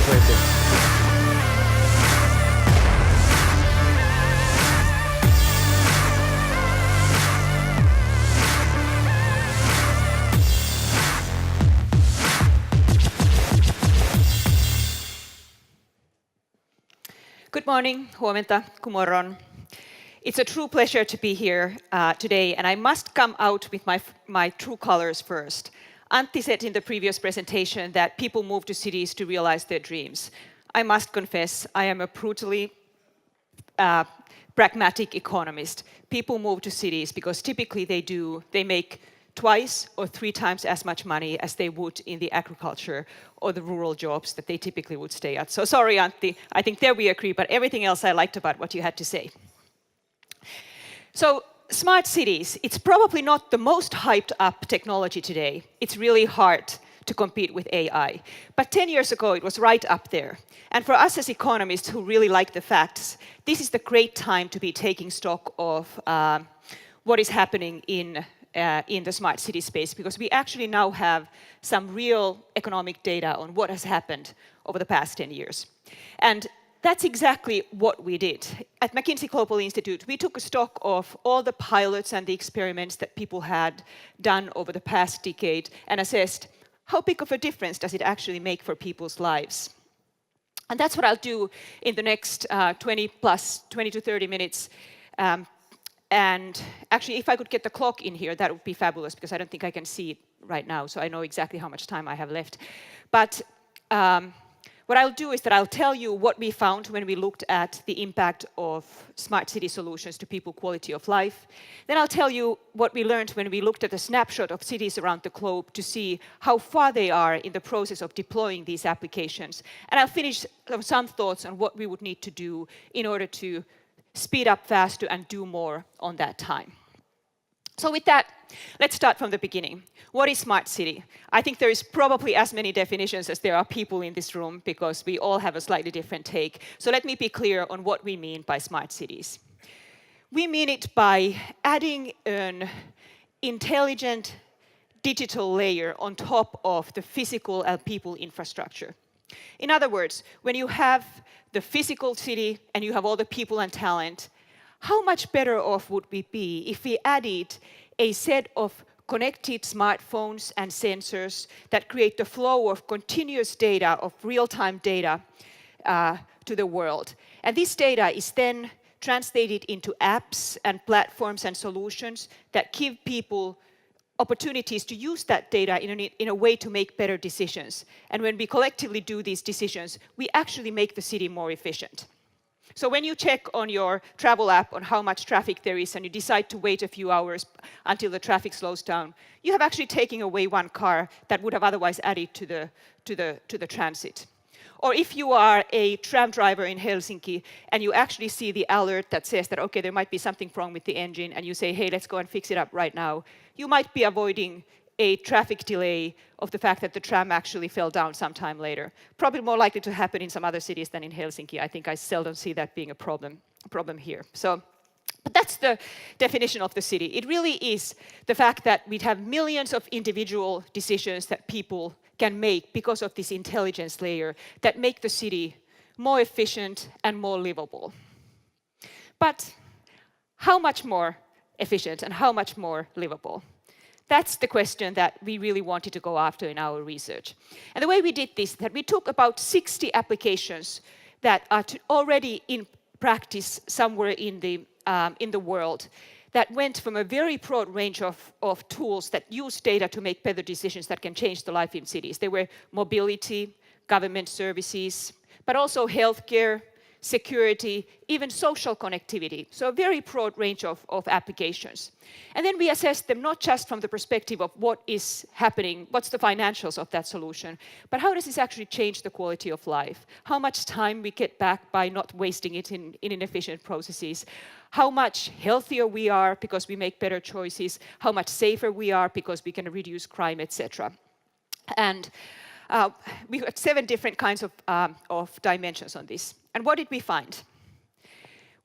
waiting. Good morning, huomenta, kumorron. It's a true pleasure to be here today, and I must come out with my true colors first. Antti said in the previous presentation that people move to cities to realize their dreams. I must confess, I am a brutally pragmatic economist. People move to cities because typically they make twice or three times as much money as they would in the agriculture or the rural jobs that they typically would stay at. So sorry, Antti, I think there we agree, but everything else I liked about what you had to say. So smart cities, it's probably not the most hyped up technology today. It's really hard to compete with AI. But 10 years ago, it was right up there. And for us as economists who really like the facts, this is the great time to be taking stock of what is happening in the smart city space, because we actually now have some real economic data on what has happened over the past 10 years. And that's exactly what we did. At McKinsey Global Institute, we took a stock of all the pilots and the experiments that people had done over the past decade and assessed how big of a difference does it actually make for people's lives. And that's what I'll do in the next 20 to 30 minutes. And actually, if I could get the clock in here, that would be fabulous, because I don't think I can see it right now, so I know exactly how much time I have left. But what I'll do is that I'll tell you what we found when we looked at the impact of smart city solutions to people's quality of life. Then I'll tell you what we learned when we looked at a snapshot of cities around the globe to see how far they are in the process of deploying these applications. And I'll finish with some thoughts on what we would need to do in order to speed up faster and do more on that time. So with that, let's start from the beginning. What is smart city? I think there is probably as many definitions as there are people in this room, because we all have a slightly different take. So let me be clear on what we mean by smart cities. We mean it by adding an intelligent digital layer on top of the physical and people infrastructure. In other words, when you have the physical city and you have all the people and talent, how much better off would we be if we added a set of connected smartphones and sensors that create the flow of continuous data, of real-time data to the world. And this data is then translated into apps and platforms and solutions that give people opportunities to use that data in a way to make better decisions. And when we collectively do these decisions, we actually make the city more efficient. So when you check on your travel app on how much traffic there is and you decide to wait a few hours until the traffic slows down, you have actually taken away one car that would have otherwise added to the transit. Or if you are a tram driver in Helsinki and you actually see the alert that says that, okay, there might be something wrong with the engine, and you say, hey, let's go and fix it up right now, you might be avoiding a traffic delay of the fact that the tram actually fell down sometime later. Probably more likely to happen in some other cities than in Helsinki. I think I seldom see that being a problem here. But that's the definition of the city. It really is the fact that we'd have millions of individual decisions that people can make because of this intelligence layer that make the city more efficient and more livable. But how much more efficient and how much more livable? That's the question that we really wanted to go after in our research. And the way we did this, that we took about 60 applications that are already in practice somewhere in the world, that went from a very broad range of tools that use data to make better decisions that can change the life in cities. They were mobility, government services, but also healthcare, security, even social connectivity. So a very broad range of applications. And then we assessed them not just from the perspective of what is happening, what's the financials of that solution, but how does this actually change the quality of life? How much time we get back by not wasting it in inefficient processes? How much healthier we are because we make better choices? How much safer we are because we can reduce crime, etc. And we had 7 different kinds of dimensions on this. And what did we find?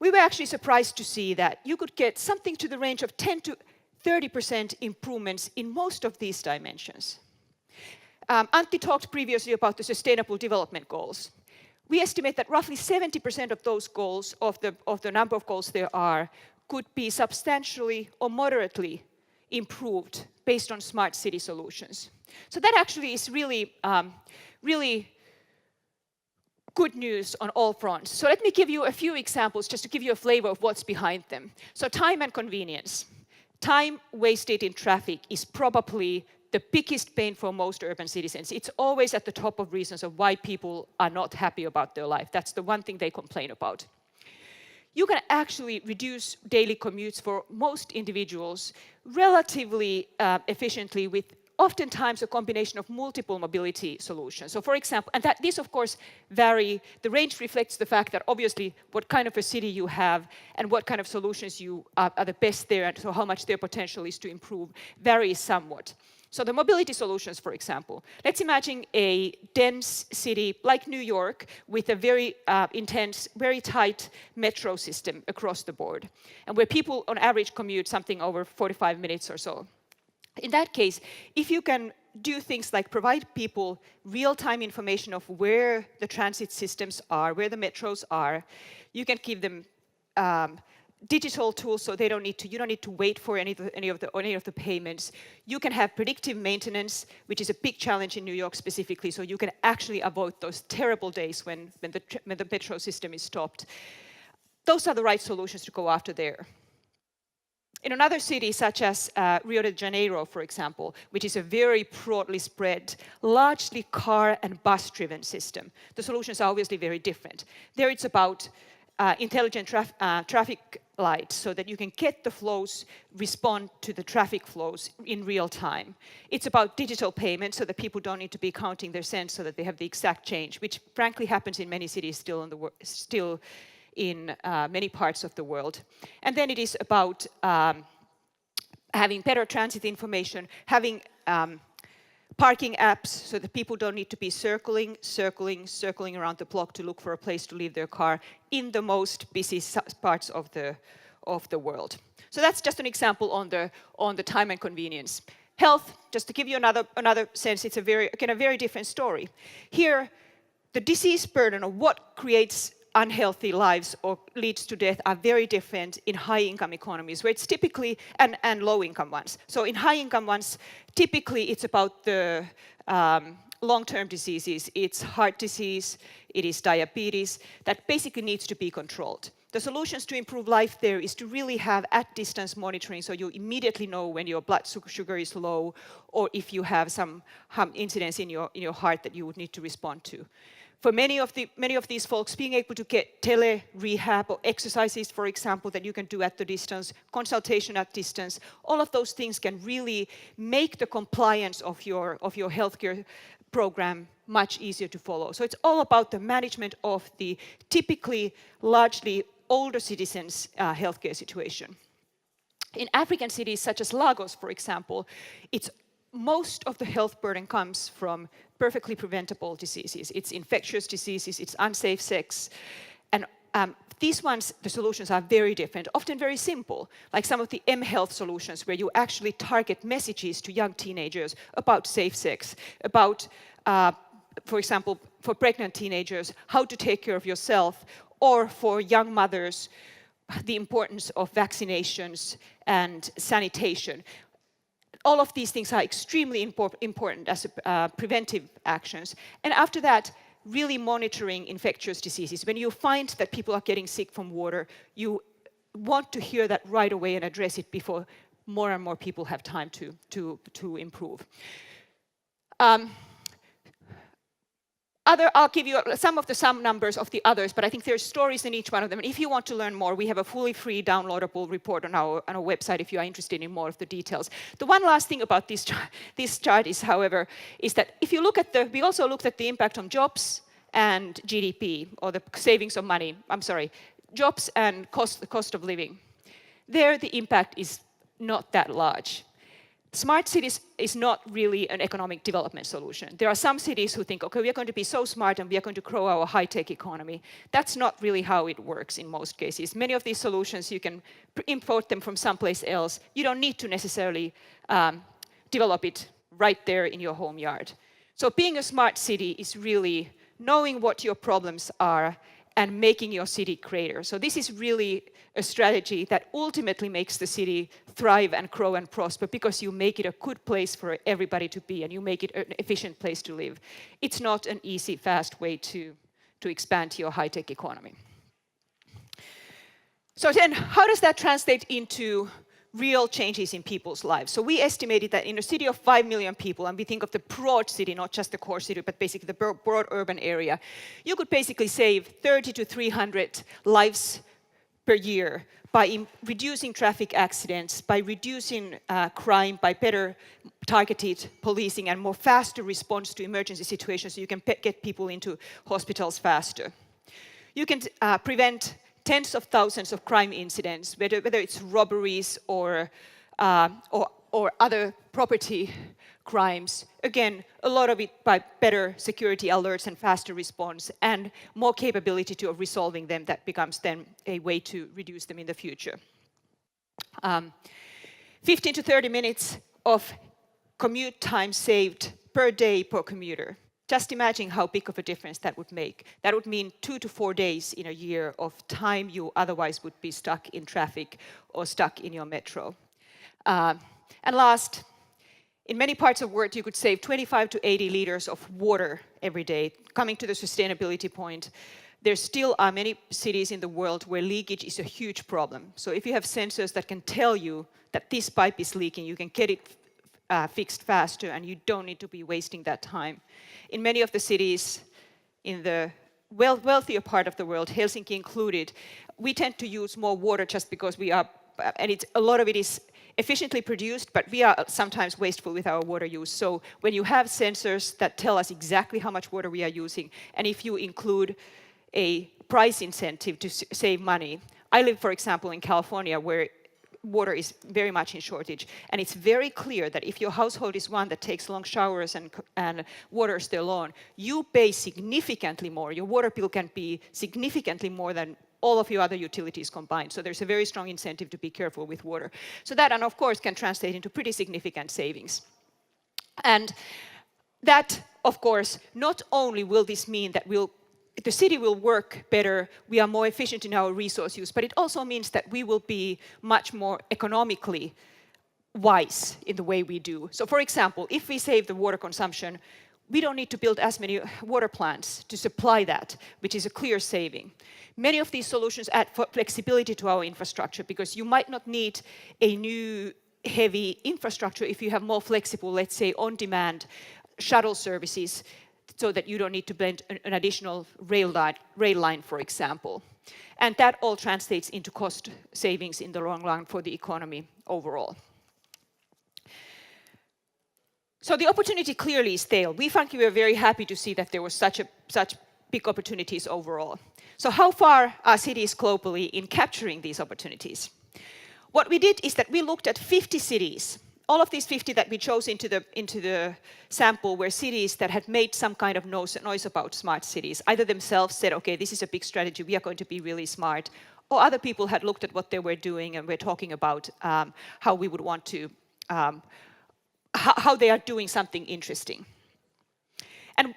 We were actually surprised to see that you could get something to the range of 10 to 30% improvements in most of these dimensions. Antti talked previously about the Sustainable Development Goals. We estimate that roughly 70% of those goals, of the number of goals there are, could be substantially or moderately improved based on smart city solutions. So that actually is really, really good news on all fronts. So let me give you a few examples just to give you a flavor of what's behind them. So time and convenience. Time wasted in traffic is probably the biggest pain for most urban citizens. It's always at the top of reasons of why people are not happy about their life. That's the one thing they complain about. You can actually reduce daily commutes for most individuals relatively efficiently with oftentimes a combination of multiple mobility solutions. So for example, and that these of course vary, the range reflects the fact that obviously what kind of a city you have and what kind of solutions you are the best there, and so how much their potential is to improve varies somewhat. So the mobility solutions, for example, let's imagine a dense city like New York with a very intense, very tight metro system across the board, and where people on average commute something over 45 minutes or so. In that case, if you can do things like provide people real-time information of where the transit systems are, where the metros are, you can give them digital tools so you don't need to wait for any of the payments. You can have predictive maintenance, which is a big challenge in New York specifically, so you can actually avoid those terrible days when the metro system is stopped. Those are the right solutions to go after there. In another city, such as Rio de Janeiro, for example, which is a very broadly spread, largely car and bus-driven system, the solutions are obviously very different. There it's about intelligent traffic lights so that you can get the flows, respond to the traffic flows in real time. It's about digital payments so that people don't need to be counting their cents so that they have the exact change, which frankly happens in many cities still in many parts of the world. And then it is about having better transit information, having parking apps so that people don't need to be circling around the block to look for a place to leave their car in the most busy parts of the world. So that's just an example on the time and convenience. Health, just to give you another sense, it's a very different story. Here, the disease burden of what creates unhealthy lives or leads to death are very different in high-income economies, where it's typically, and low-income ones. So in high-income ones, typically it's about the long-term diseases. It's heart disease, it is diabetes, that basically needs to be controlled. The solutions to improve life there is to really have at-distance monitoring, so you immediately know when your blood sugar is low, or if you have some incidents in your heart that you would need to respond to. For many of these folks, being able to get tele-rehab or exercises, for example, that you can do at the distance, consultation at distance, all of those things can really make the compliance of your healthcare program much easier to follow. So it's all about the management of the typically largely older citizens' healthcare situation. In African cities such as Lagos, for example, most of the health burden comes from perfectly preventable diseases. It's infectious diseases, it's unsafe sex. And these ones, the solutions are very different, often very simple, like some of the mHealth solutions where you actually target messages to young teenagers about safe sex, about, for example, for pregnant teenagers, how to take care of yourself, or for young mothers, the importance of vaccinations and sanitation. All of these things are extremely important as preventive actions. And after that, really monitoring infectious diseases. When you find that people are getting sick from water, you want to hear that right away and address it before more and more people have time to improve. I'll give you some numbers of the others, but I think there's stories in each one of them. And if you want to learn more, we have a fully free downloadable report on our website if you are interested in more of the details. The one last thing about this chart is, however, is that if you look at we also looked at the impact on jobs and GDP, or the savings of money, jobs and the cost of living. There, the impact is not that large. Smart cities is not really an economic development solution. There are some cities who think, okay, we are going to be so smart and we are going to grow our high-tech economy. That's not really how it works in most cases. Many of these solutions, you can import them from someplace else. You don't need to necessarily develop it right there in your home yard. So being a smart city is really knowing what your problems are and making your city greater. So this is really a strategy that ultimately makes the city thrive and grow and prosper because you make it a good place for everybody to be and you make it an efficient place to live. It's not an easy, fast way to expand your high-tech economy. So then, how does that translate into real changes in people's lives? So we estimated that in a city of 5 million people, and we think of the broad city, not just the core city, but basically the broad urban area, you could basically save 30 to 300 lives per year by reducing traffic accidents, by reducing crime, by better targeted policing and more faster response to emergency situations so you can get people into hospitals faster. You can prevent tens of thousands of crime incidents, whether it's robberies or other property crimes. Again, a lot of it by better security alerts and faster response and more capability to resolving them that becomes then a way to reduce them in the future. 15 to 30 minutes of commute time saved per day per commuter. Just imagine how big of a difference that would make. That would mean 2 to 4 days in a year of time you otherwise would be stuck in traffic or stuck in your metro. And last, in many parts of the world, you could save 25 to 80 liters of water every day. Coming to the sustainability point, there still are many cities in the world where leakage is a huge problem. So if you have sensors that can tell you that this pipe is leaking, you can get it fixed faster and you don't need to be wasting that time. In many of the cities in the wealthier part of the world, Helsinki included, we tend to use more water just because we are, and a lot of it is efficiently produced, but we are sometimes wasteful with our water use. So when you have sensors that tell us exactly how much water we are using, and if you include a price incentive to save money. I live, for example, in California where water is very much in shortage. And it's very clear that if your household is one that takes long showers and waters their lawn, you pay significantly more. Your water bill can be significantly more than all of your other utilities combined. So there's a very strong incentive to be careful with water. So that, and of course, can translate into pretty significant savings. And that, of course, not only will this mean that the city will work better, we are more efficient in our resource use, but it also means that we will be much more economically wise in the way we do. So for example, if we save the water consumption, we don't need to build as many water plants to supply that, which is a clear saving. Many of these solutions add flexibility to our infrastructure because you might not need a new heavy infrastructure if you have more flexible, let's say, on-demand shuttle services so that you don't need to blend an additional rail line, for example. And that all translates into cost savings in the long run for the economy overall. So the opportunity clearly is there. We frankly were very happy to see that there was such big opportunities overall. So how far are cities globally in capturing these opportunities? What we did is that we looked at 50 cities. All of these 50 that we chose into the sample were cities that had made some kind of noise about smart cities. Either themselves said, okay, this is a big strategy, we are going to be really smart, or other people had looked at what they were doing and were talking about how we would want to, how they are doing something interesting. And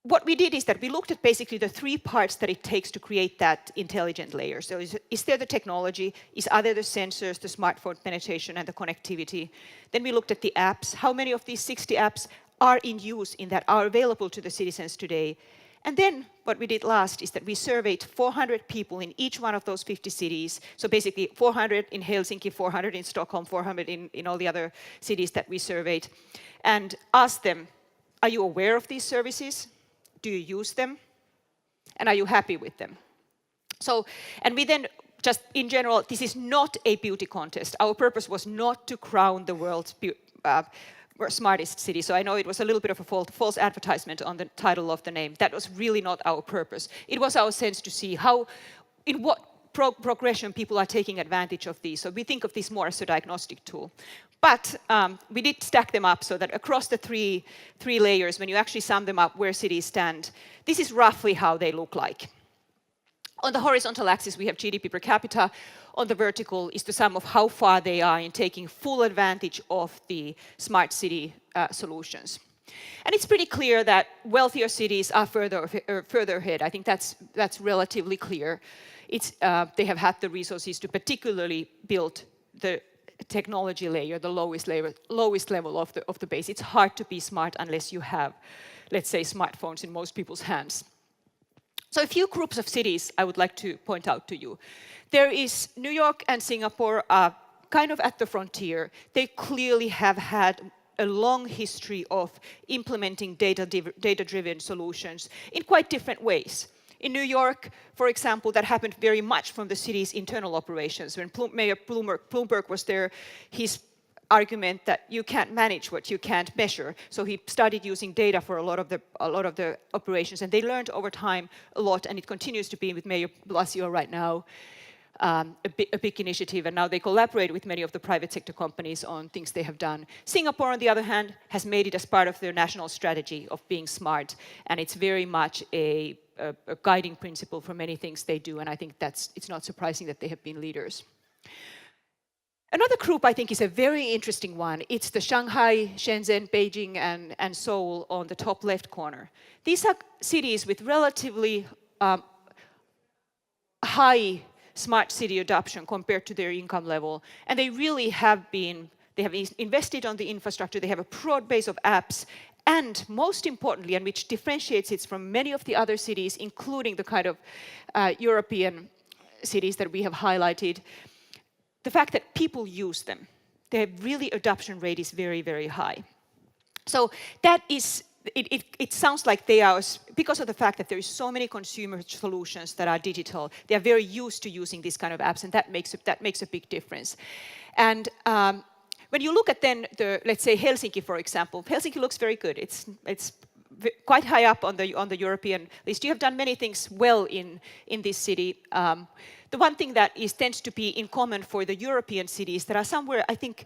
what we did is that we looked at basically the 3 parts that it takes to create that intelligent layer. So is there the technology? Are there the sensors, the smartphone penetration, and the connectivity? Then we looked at the apps. How many of these 60 apps are in use in that, are available to the citizens today? And then what we did last is that we surveyed 400 people in each one of those 50 cities. So basically 400 in Helsinki, 400 in Stockholm, 400 in all the other cities that we surveyed. And asked them, are you aware of these services? Do you use them? And are you happy with them? So, and we then, just in general, this is not a beauty contest. Our purpose was not to crown the world's smartest city. So I know it was a little bit of a false advertisement on the title of the name. That was really not our purpose. It was our sense to see how, in what progression people are taking advantage of these. So we think of this more as a diagnostic tool. But we did stack them up so that across the three layers, when you actually sum them up where cities stand, this is roughly how they look like. On the horizontal axis, we have GDP per capita. On the vertical is the sum of how far they are in taking full advantage of the smart city solutions. And it's pretty clear that wealthier cities are further ahead. I think that's relatively clear. They have had the resources to particularly build the technology layer, the lowest level of the base. It's hard to be smart unless you have, let's say, smartphones in most people's hands. So a few groups of cities I would like to point out to you. There is New York and Singapore are kind of at the frontier. They clearly have had a long history of implementing data-driven solutions in quite different ways. In New York, for example, that happened very much from the city's internal operations. When Mayor Bloomberg was there, his argument that you can't manage what you can't measure. So he started using data for a lot of the operations, and they learned over time a lot, and it continues to be with Mayor Blasio right now. A big initiative, and now they collaborate with many of the private sector companies on things they have done. Singapore, on the other hand, has made it as part of their national strategy of being smart, and it's very much a guiding principle for many things they do, and I think it's not surprising that they have been leaders. Another group I think is a very interesting one. It's the Shanghai, Shenzhen, Beijing, and Seoul on the top left corner. These are cities with relatively high smart city adoption compared to their income level. And they really have invested on the infrastructure, they have a broad base of apps, and most importantly, and which differentiates it from many of the other cities, including the kind of European cities that we have highlighted, the fact that people use them. Their really adoption rate is very, very high. So that is, it sounds like they are, because of the fact that there is so many consumer solutions that are digital, they are very used to using these kind of apps, and that makes a big difference. And when you look at then let's say Helsinki, for example, Helsinki looks very good. It's quite high up on the European list. You have done many things well in this city. The one thing that tends to be in common for the European cities that are somewhere, I think,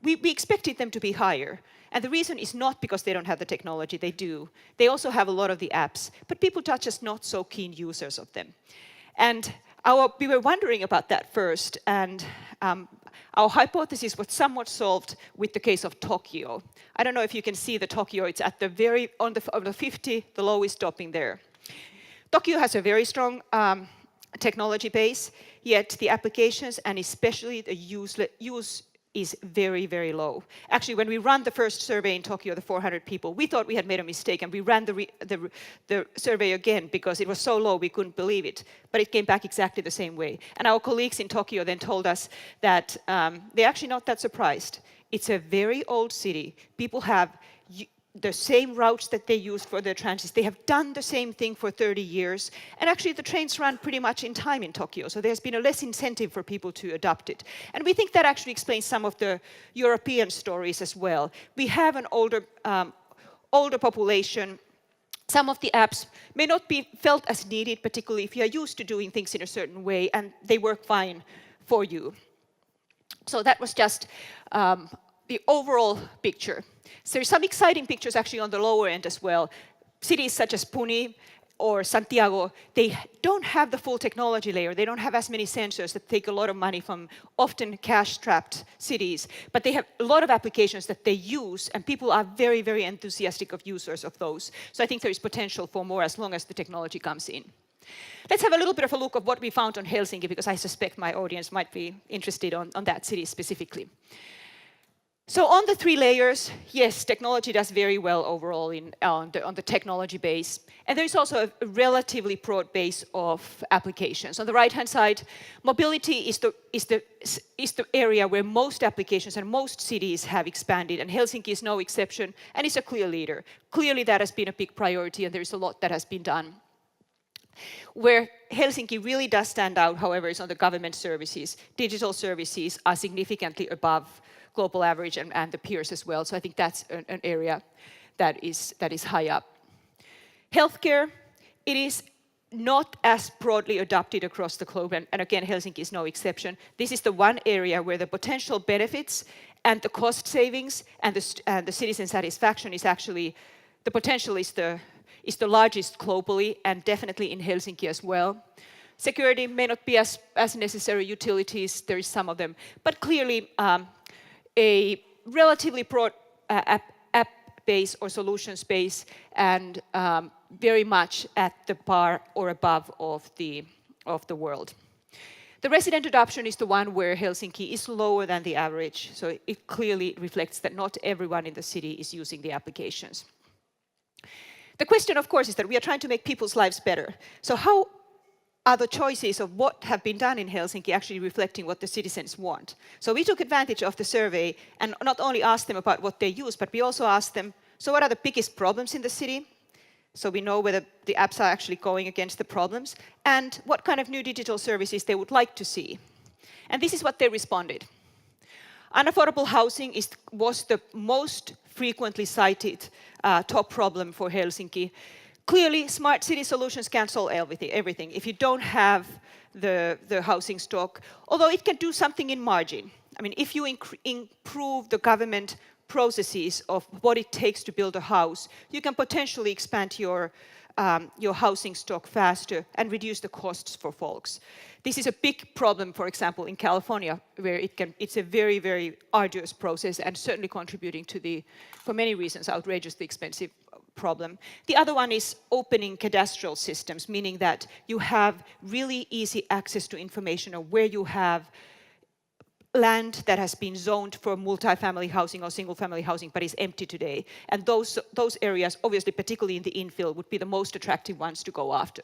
we expected them to be higher. And the reason is not because they don't have the technology, they do. They also have a lot of the apps, but people are just not so keen users of them. And we were wondering about that first, and our hypothesis was somewhat solved with the case of Tokyo. I don't know if you can see the Tokyo, it's at the on the 50, the lowest stopping there. Tokyo has a very strong technology base, yet the applications and especially the use is very, very low. Actually, when we ran the first survey in Tokyo, the 400 people, we thought we had made a mistake, and we ran the survey again because it was so low we couldn't believe it. But it came back exactly the same way. And our colleagues in Tokyo then told us that they're actually not that surprised. It's a very old city. People have the same routes that they use for their transits. They have done the same thing for 30 years. And actually the trains run pretty much in time in Tokyo. So there's been a less incentive for people to adopt it. And we think that actually explains some of the European stories as well. We have an older population. Some of the apps may not be felt as needed, particularly if you are used to doing things in a certain way, and they work fine for you. So that was just the overall picture. So there's some exciting pictures actually on the lower end as well. Cities such as Pune or Santiago, they don't have the full technology layer. They don't have as many sensors that take a lot of money from often cash-strapped cities. But they have a lot of applications that they use, and people are very, very enthusiastic of users of those. So I think there is potential for more as long as the technology comes in. Let's have a little bit of a look at what we found on Helsinki, because I suspect my audience might be interested on that city specifically. So on the three layers, yes, technology does very well overall on the technology base. And there's also a relatively broad base of applications. On the right-hand side, mobility is the area where most applications and most cities have expanded, and Helsinki is no exception, and is a clear leader. Clearly that has been a big priority, and there's a lot that has been done. Where Helsinki really does stand out, however, is on the government services. Digital services are significantly above global average and the peers as well. So I think that's an area that is high up. Healthcare, it is not as broadly adopted across the globe, and again, Helsinki is no exception. This is the one area where the potential benefits and the cost savings and the citizen satisfaction is actually, the potential is the largest globally, and definitely in Helsinki as well. Security may not be as necessary. Utilities, there is some of them, but clearly a relatively broad base or solutions base, and very much at the par or above of the world. The resident adoption is the one where Helsinki is lower than the average, so it clearly reflects that not everyone in the city is using the applications. The question, of course, is that we are trying to make people's lives better. So how are the choices of what have been done in Helsinki actually reflecting what the citizens want? So we took advantage of the survey and not only asked them about what they use, but we also asked them, so what are the biggest problems in the city? So we know whether the apps are actually going against the problems, and what kind of new digital services they would like to see. And this is what they responded. Unaffordable housing was the most frequently cited top problem for Helsinki. Clearly, smart city solutions can't solve everything if you don't have the housing stock, although it can do something in margin. I mean, if you improve the government processes of what it takes to build a house, you can potentially expand your housing stock faster and reduce the costs for folks. This is a big problem, for example, in California, where it's a very, very arduous process and certainly contributing to the, for many reasons, outrageously expensive problem. The other one is opening cadastral systems, meaning that you have really easy access to information of where you have land that has been zoned for multifamily housing or single-family housing but is empty today. And those areas, obviously, particularly in the infill, would be the most attractive ones to go after.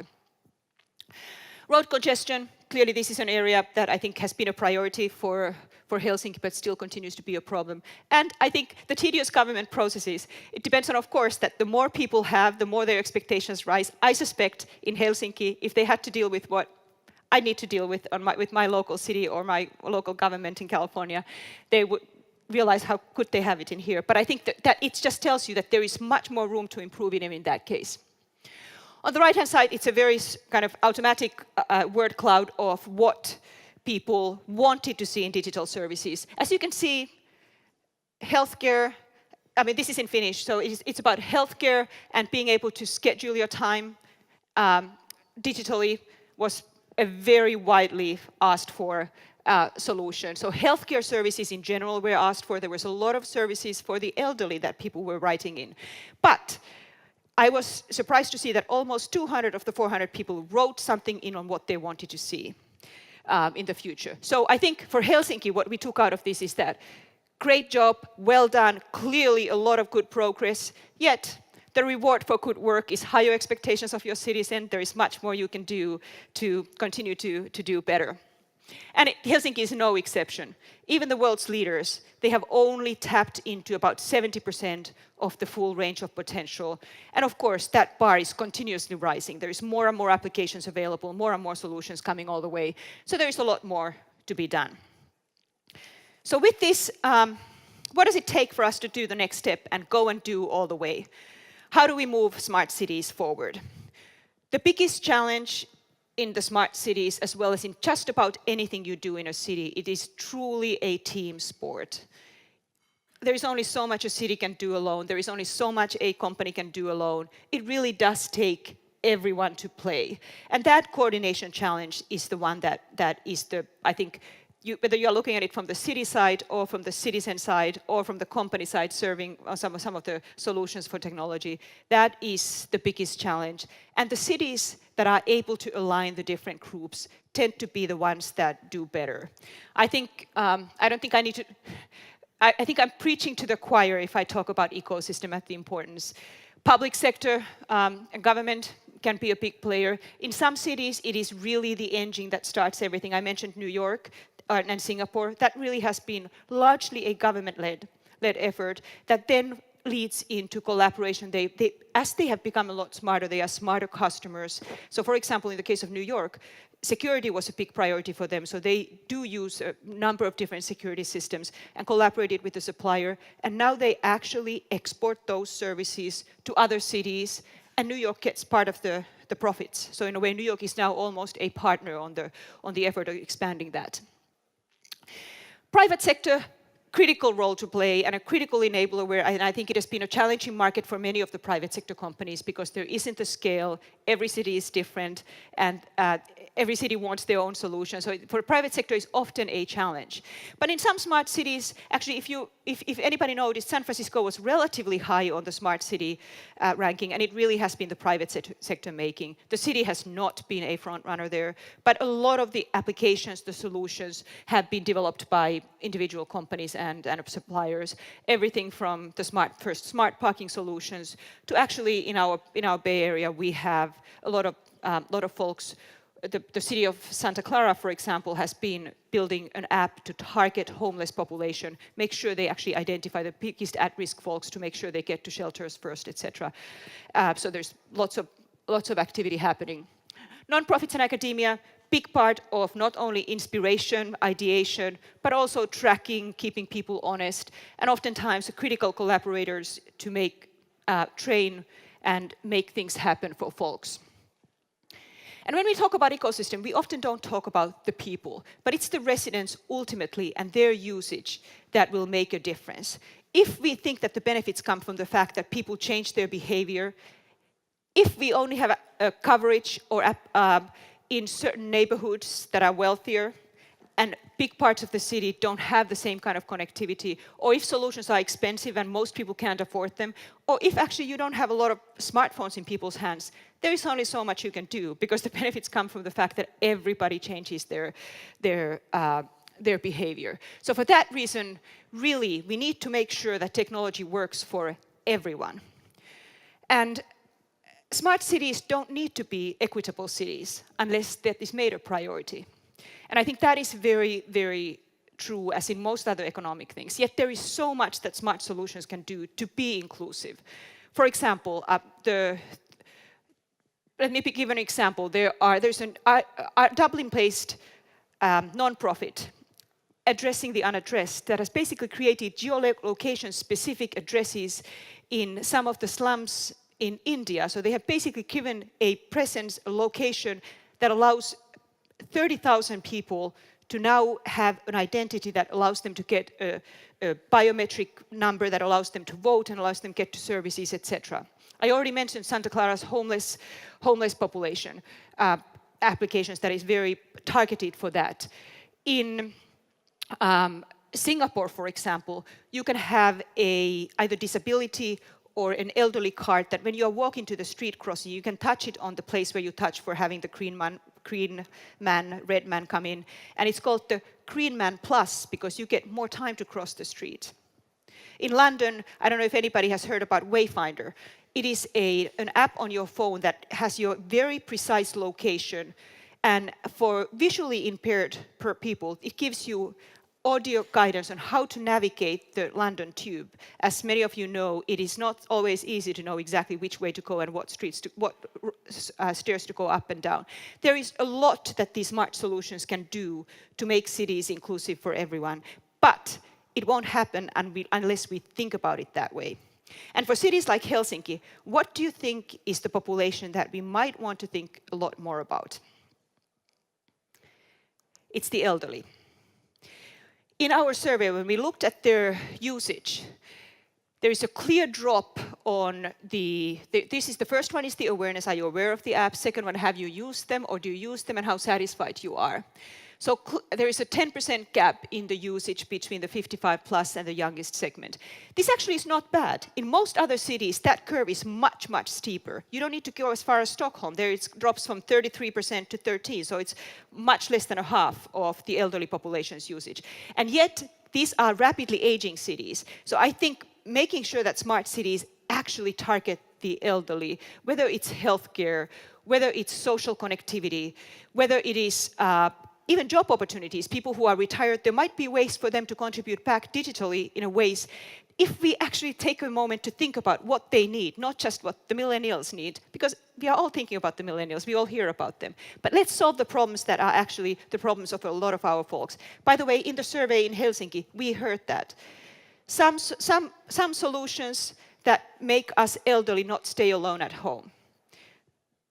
Road congestion, clearly this is an area that I think has been a priority for Helsinki, but still continues to be a problem. And I think the tedious government processes, it depends on, of course, that the more people have, the more their expectations rise. I suspect in Helsinki, if they had to deal with what I need to deal with with my local city or my local government in California, they would realize how could they have it in here. But I think that it just tells you that there is much more room to improve in that case. On the right-hand side, it's a very kind of automatic word cloud of what people wanted to see in digital services. As you can see, healthcare, I mean, this is in Finnish, so it's about healthcare and being able to schedule your time digitally was a very widely asked for solution. So healthcare services in general were asked for. There was a lot of services for the elderly that people were writing in. But I was surprised to see that almost 200 of the 400 people wrote something in on what they wanted to see in the future. So I think for Helsinki, what we took out of this is that great job, well done, clearly a lot of good progress, yet the reward for good work is higher expectations of your citizen. There is much more you can do to continue to do better. And Helsinki is no exception. Even the world's leaders, they have only tapped into about 70% of the full range of potential. And of course, that bar is continuously rising. There is more and more applications available, more and more solutions coming all the way. So there is a lot more to be done. So with this, what does it take for us to do the next step and go and do all the way? How do we move smart cities forward? The biggest challenge in the smart cities, as well as in just about anything you do in a city, it is truly a team sport. There is only so much a city can do alone. There is only so much a company can do alone. It really does take everyone to play. And that coordination challenge is the one that is the, I think, whether you're looking at it from the city side or from the citizen side or from the company side serving some of the solutions for technology, that is the biggest challenge. And the cities that are able to align the different groups tend to be the ones that do better. I think, I don't think I need to, I think I'm preaching to the choir if I talk about ecosystem and the importance. Public sector and government can be a big player. In some cities, it is really the engine that starts everything. I mentioned New York and Singapore. That really has been largely a government-led effort that then leads into collaboration. As they have become a lot smarter, they are smarter customers. So for example, in the case of New York, security was a big priority for them. So they do use a number of different security systems and collaborated with the supplier. And now they actually export those services to other cities. And New York gets part of the profits. So in a way, New York is now almost a partner on the effort of expanding that. Private sector, critical role to play and a critical enabler where, and I think it has been a challenging market for many of the private sector companies because there isn't the scale, every city is different, and every city wants their own solution. So for the private sector, it's often a challenge. But in some smart cities, actually, if anybody noticed, San Francisco was relatively high on the smart city ranking, and it really has been the private sector making. The city has not been a front runner there, but a lot of the applications, the solutions, have been developed by individual companies and suppliers. Everything from the smart parking solutions to actually in our Bay Area, we have a lot of folks. The city of Santa Clara, for example, has been building an app to target homeless population, make sure they actually identify the biggest at-risk folks to make sure they get to shelters first, etc. So there's lots of activity happening. Nonprofits and academia, big part of not only inspiration, ideation, but also tracking, keeping people honest, and oftentimes critical collaborators to train and make things happen for folks. And when we talk about ecosystem, we often don't talk about the people, but it's the residents ultimately and their usage that will make a difference. If we think that the benefits come from the fact that people change their behavior, if we only have a coverage or in certain neighborhoods that are wealthier, and big parts of the city don't have the same kind of connectivity, or if solutions are expensive and most people can't afford them, or if actually you don't have a lot of smartphones in people's hands, there is only so much you can do because the benefits come from the fact that everybody changes their behavior. So for that reason, really, we need to make sure that technology works for everyone. And smart cities don't need to be equitable cities unless that is made a priority. And I think that is very, very true, as in most other economic things. Yet there is so much that smart solutions can do to be inclusive. For example, let me give an example. There's a Dublin-based nonprofit addressing the unaddressed that has basically created geolocation-specific addresses in some of the slums in India. So they have basically given a presence, a location that allows 30,000 people to now have an identity that allows them to get a biometric number that allows them to vote and allows them to get to services, etc. I already mentioned Santa Clara's homeless population applications that is very targeted for that. In Singapore, for example, you can have either disability or an elderly card that when you are walking to the street crossing, you can touch it on the place where you touch for having the red man come in. And it's called the Green Man Plus because you get more time to cross the street. In London, I don't know if anybody has heard about Wayfinder. It is an app on your phone that has your very precise location. And for visually impaired people, it gives you audio guidance on how to navigate the London Tube. As many of you know, it is not always easy to know exactly which way to go and what stairs to go up and down. There is a lot that these smart solutions can do to make cities inclusive for everyone, but it won't happen unless we think about it that way. And for cities like Helsinki, what do you think is the population that we might want to think a lot more about? It's the elderly. In our survey, when we looked at their usage, there is a clear drop on the first one is the awareness. Are you aware of the app? Second one, have you used them or do you use them and how satisfied you are? So there is a 10% gap in the usage between the 55 plus and the youngest segment. This actually is not bad. In most other cities, that curve is much, much steeper. You don't need to go as far as Stockholm. There it drops from 33% to 13%, so it's much less than a half of the elderly population's usage. And yet, these are rapidly aging cities. So I think making sure that smart cities actually target the elderly, whether it's healthcare, whether it's social connectivity, whether it is even job opportunities, people who are retired, there might be ways for them to contribute back digitally in a ways if we actually take a moment to think about what they need, not just what the millennials need, because we are all thinking about the millennials, we all hear about them. But let's solve the problems that are actually the problems of a lot of our folks. By the way, in the survey in Helsinki, we heard that. Some solutions that make us elderly not stay alone at home.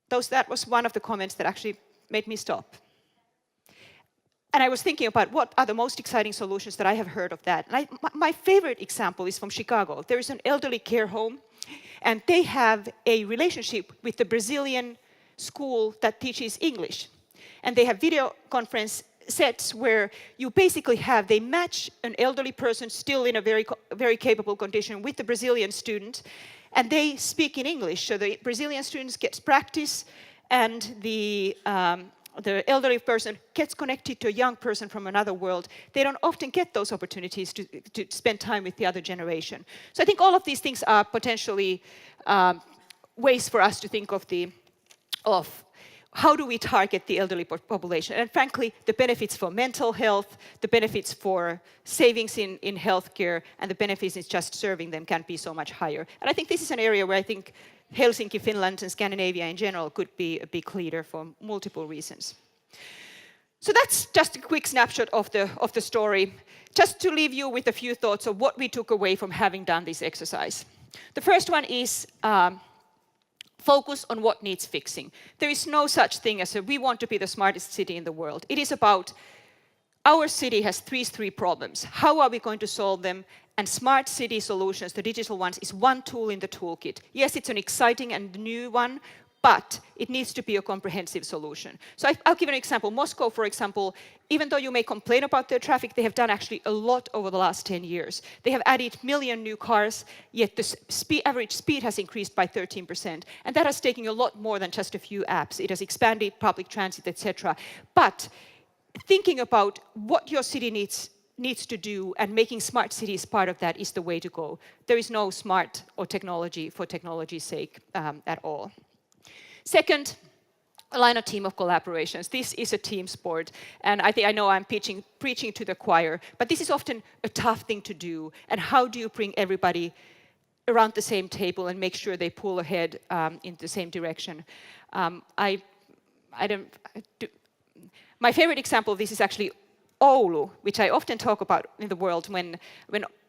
That was one of the comments that actually made me stop. And I was thinking about what are the most exciting solutions that I have heard of that. And my favorite example is from Chicago. There is an elderly care home, and they have a relationship with the Brazilian school that teaches English. And they have video conference sets where you basically they match an elderly person still in a very capable condition with the Brazilian student, and they speak in English. So the Brazilian students get practice, and the elderly person gets connected to a young person from another world. They don't often get those opportunities to spend time with the other generation. So I think all of these things are potentially ways for us to think of how do we target the elderly population. And frankly, the benefits for mental health, the benefits for savings in healthcare, and the benefits in just serving them can be so much higher. And I think this is an area where I think Helsinki, Finland, and Scandinavia in general could be a big leader for multiple reasons. So that's just a quick snapshot of the story, just to leave you with a few thoughts of what we took away from having done this exercise. The first one is focus on what needs fixing. There is no such thing as we want to be the smartest city in the world. It is about our city has three problems. How are we going to solve them? And smart city solutions, the digital ones, is one tool in the toolkit. Yes, it's an exciting and new one, but it needs to be a comprehensive solution. So I'll give an example. Moscow, for example, even though you may complain about their traffic, they have done actually a lot over the last 10 years. They have added 1 million new cars, yet the average speed has increased by 13%. And that has taken a lot more than just a few apps. It has expanded public transit, etc. But thinking about what your city needs to do and making smart cities part of that is the way to go. There is no smart or technology for technology's sake at all. Second, align a team of collaborations. This is a team sport, and I know I'm preaching to the choir, but this is often a tough thing to do. And how do you bring everybody around the same table and make sure they pull ahead in the same direction? My favorite example of this is actually Oulu, which I often talk about in the world. When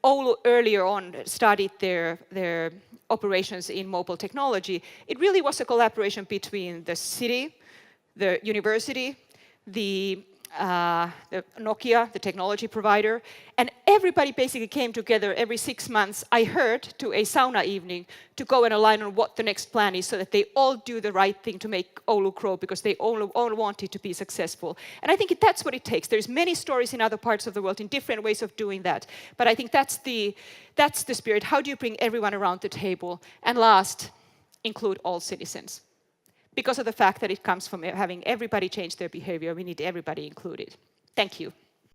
Oulu earlier on started their operations in mobile technology, it really was a collaboration between the city, the university, the Nokia, the technology provider, and everybody basically came together every 6 months, I heard, to a sauna evening to go and align on what the next plan is so that they all do the right thing to make Oulu grow, because they all want it to be successful. And I think that's what it takes. There's many stories in other parts of the world in different ways of doing that, but I think that's the spirit. How do you bring everyone around the table? And last, include all citizens. Because of the fact that it comes from having everybody change their behavior, we need everybody included. Thank you.